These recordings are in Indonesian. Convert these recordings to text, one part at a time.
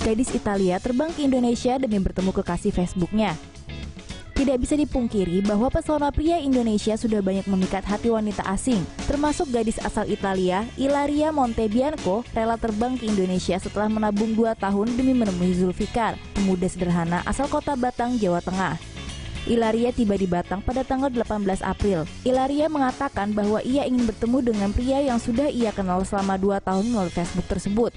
gadis Italia terbang ke Indonesia demi bertemu kekasih Facebooknya. Tidak bisa dipungkiri bahwa pesona pria Indonesia sudah banyak memikat hati wanita asing, termasuk gadis asal Italia, Ilaria Montebianco, rela terbang ke Indonesia setelah menabung 2 tahun demi menemui Zulfikar, pemuda sederhana asal kota Batang, Jawa Tengah. Ilaria tiba di Batang pada tanggal 18 April. Ilaria mengatakan bahwa ia ingin bertemu dengan pria yang sudah ia kenal selama 2 tahun melalui Facebook tersebut.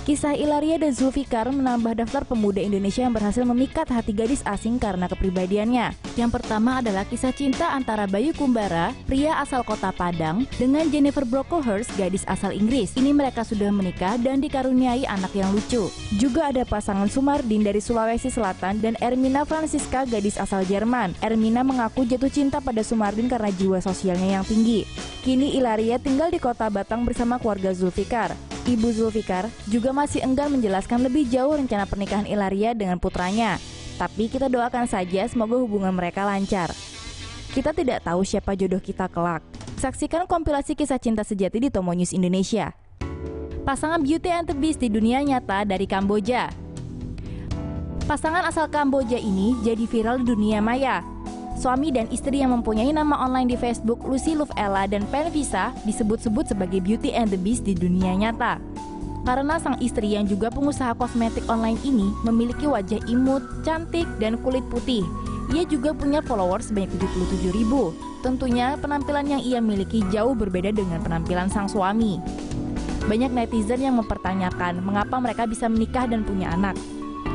Kisah Ilaria dan Zulfikar menambah daftar pemuda Indonesia yang berhasil memikat hati gadis asing karena kepribadiannya. Yang pertama adalah kisah cinta antara Bayu Kumbara, pria asal kota Padang, dengan Jennifer Brocklehurst, gadis asal Inggris. Ini mereka sudah menikah dan dikaruniai anak yang lucu. Juga ada pasangan Sumardin dari Sulawesi Selatan dan Ermina Francisca, gadis asal Jerman. Ermina mengaku jatuh cinta pada Sumardin karena jiwa sosialnya yang tinggi. Kini Ilaria tinggal di kota Batang bersama keluarga Zulfikar. Ibu Zulfikar juga masih enggan menjelaskan lebih jauh rencana pernikahan Ilaria dengan putranya. Tapi kita doakan saja semoga hubungan mereka lancar. Kita tidak tahu siapa jodoh kita kelak. Saksikan kompilasi kisah cinta sejati di Tomo News Indonesia. Pasangan Beauty and the Beast di dunia nyata dari Kamboja. Pasangan asal Kamboja ini jadi viral di dunia maya. Suami dan istri yang mempunyai nama online di Facebook, Lucy Love Ella dan Pen Visa, disebut-sebut sebagai Beauty and the Beast di dunia nyata. Karena sang istri yang juga pengusaha kosmetik online ini memiliki wajah imut, cantik, dan kulit putih. Ia juga punya followers sebanyak 77.000. Tentunya penampilan yang ia miliki jauh berbeda dengan penampilan sang suami. Banyak netizen yang mempertanyakan mengapa mereka bisa menikah dan punya anak.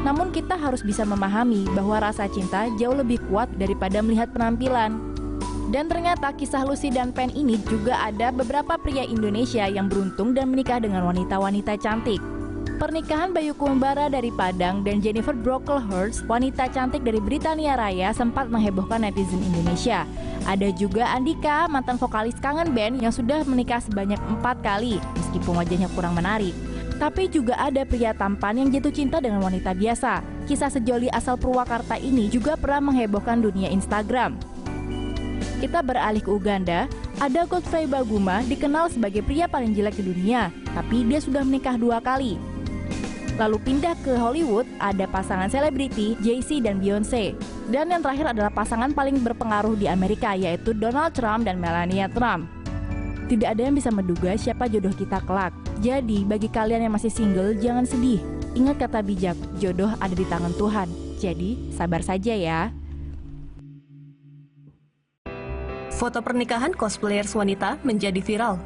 Namun kita harus bisa memahami bahwa rasa cinta jauh lebih kuat daripada melihat penampilan. Dan ternyata kisah Lucy dan Pen ini juga ada beberapa pria Indonesia yang beruntung dan menikah dengan wanita-wanita cantik. Pernikahan Bayu Kumbara dari Padang dan Jennifer Brocklehurst, wanita cantik dari Britania Raya, sempat menghebohkan netizen Indonesia. Ada juga Andika, mantan vokalis Kangen Band yang sudah menikah sebanyak 4 kali, meskipun wajahnya kurang menarik. Tapi juga ada pria tampan yang jatuh cinta dengan wanita biasa. Kisah sejoli asal Purwakarta ini juga pernah menghebohkan dunia Instagram. Kita beralih ke Uganda, ada Godfrey Baguma dikenal sebagai pria paling jelek di dunia, tapi dia sudah menikah 2 kali. Lalu pindah ke Hollywood, ada pasangan selebriti Jay-Z dan Beyonce. Dan yang terakhir adalah pasangan paling berpengaruh di Amerika, yaitu Donald Trump dan Melania Trump. Tidak ada yang bisa menduga siapa jodoh kita kelak. Jadi, bagi kalian yang masih single, jangan sedih. Ingat kata bijak, jodoh ada di tangan Tuhan. Jadi, sabar saja ya. Foto pernikahan cosplayers wanita menjadi viral.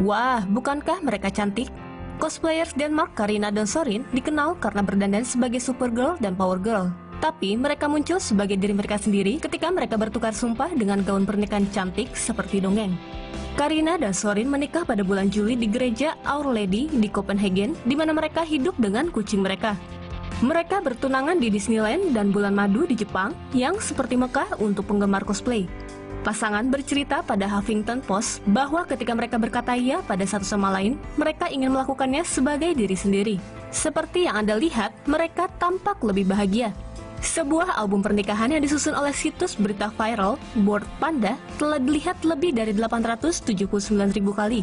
Wah, bukankah mereka cantik? Cosplayers Denmark Karina dan Sorin dikenal karena berdandan sebagai Supergirl dan Power Girl. Tapi mereka muncul sebagai diri mereka sendiri ketika mereka bertukar sumpah dengan gaun pernikahan cantik seperti dongeng. Karina dan Sorin menikah pada bulan Juli di gereja Our Lady di Copenhagen, di mana mereka hidup dengan kucing mereka. Mereka bertunangan di Disneyland dan bulan madu di Jepang, yang seperti Mekah untuk penggemar cosplay. Pasangan bercerita pada Huffington Post bahwa ketika mereka berkata ya pada satu sama lain, mereka ingin melakukannya sebagai diri sendiri. Seperti yang Anda lihat, mereka tampak lebih bahagia. Sebuah album pernikahan yang disusun oleh situs berita viral Bored Panda telah dilihat lebih dari 879.000 kali.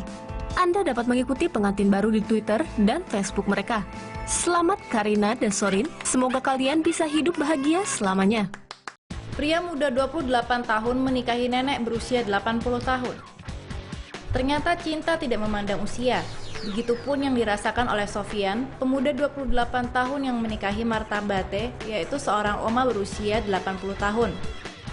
Anda dapat mengikuti pengantin baru di Twitter dan Facebook mereka. Selamat Karina dan Sorin, semoga kalian bisa hidup bahagia selamanya. Pria muda 28 tahun menikahi nenek berusia 80 tahun. Ternyata cinta tidak memandang usia. Begitupun yang dirasakan oleh Sofian, pemuda 28 tahun yang menikahi Marta Bate, yaitu seorang oma berusia 80 tahun.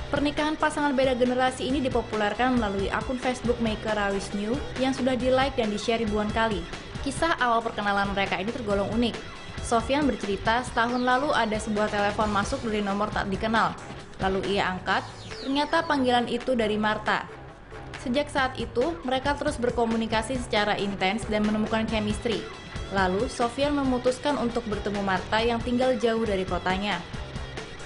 Pernikahan pasangan beda generasi ini dipopulerkan melalui akun Facebook Maker Awis New yang sudah di-like dan di-share ribuan kali. Kisah awal perkenalan mereka ini tergolong unik. Sofian bercerita setahun lalu ada sebuah telepon masuk dari nomor tak dikenal. Lalu ia angkat, ternyata panggilan itu dari Marta. Sejak saat itu, mereka terus berkomunikasi secara intens dan menemukan chemistry. Lalu, Sofian memutuskan untuk bertemu Marta yang tinggal jauh dari kotanya.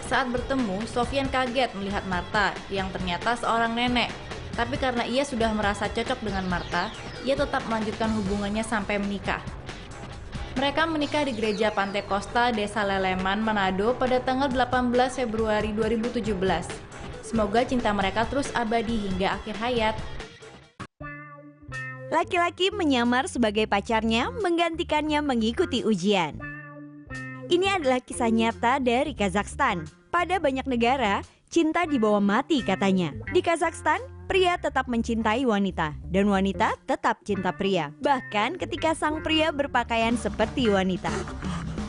Saat bertemu, Sofian kaget melihat Marta yang ternyata seorang nenek. Tapi karena ia sudah merasa cocok dengan Marta, ia tetap melanjutkan hubungannya sampai menikah. Mereka menikah di gereja Pantai Costa, Desa Leleman, Manado pada tanggal 18 Februari 2017. Semoga cinta mereka terus abadi hingga akhir hayat. Laki-laki menyamar sebagai pacarnya, menggantikannya mengikuti ujian. Ini adalah kisah nyata dari Kazakhstan. Pada banyak negara, cinta dibawa mati katanya. Di Kazakhstan, pria tetap mencintai wanita dan wanita tetap cinta pria. Bahkan ketika sang pria berpakaian seperti wanita.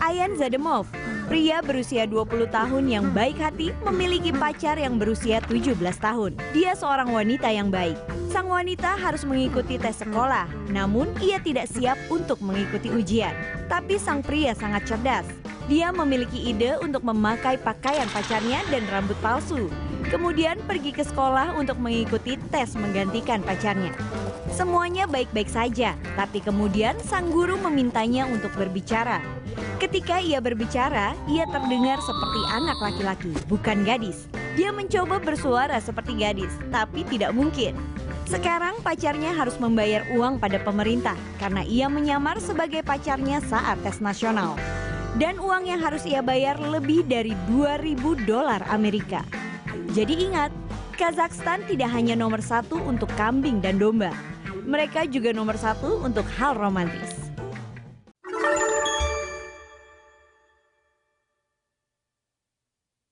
Ayan Zademov, pria berusia 20 tahun yang baik hati, memiliki pacar yang berusia 17 tahun. Dia seorang wanita yang baik. Sang wanita harus mengikuti tes sekolah, namun ia tidak siap untuk mengikuti ujian. Tapi sang pria sangat cerdas. Dia memiliki ide untuk memakai pakaian pacarnya dan rambut palsu. Kemudian pergi ke sekolah untuk mengikuti tes menggantikan pacarnya. Semuanya baik-baik saja, tapi kemudian sang guru memintanya untuk berbicara. Ketika ia berbicara, ia terdengar seperti anak laki-laki, bukan gadis. Dia mencoba bersuara seperti gadis, tapi tidak mungkin. Sekarang pacarnya harus membayar uang pada pemerintah karena ia menyamar sebagai pacarnya saat tes nasional. Dan uang yang harus ia bayar lebih dari 2.000 dolar Amerika. Jadi ingat, Kazakhstan tidak hanya nomor 1 untuk kambing dan domba. Mereka juga nomor 1 untuk hal romantis.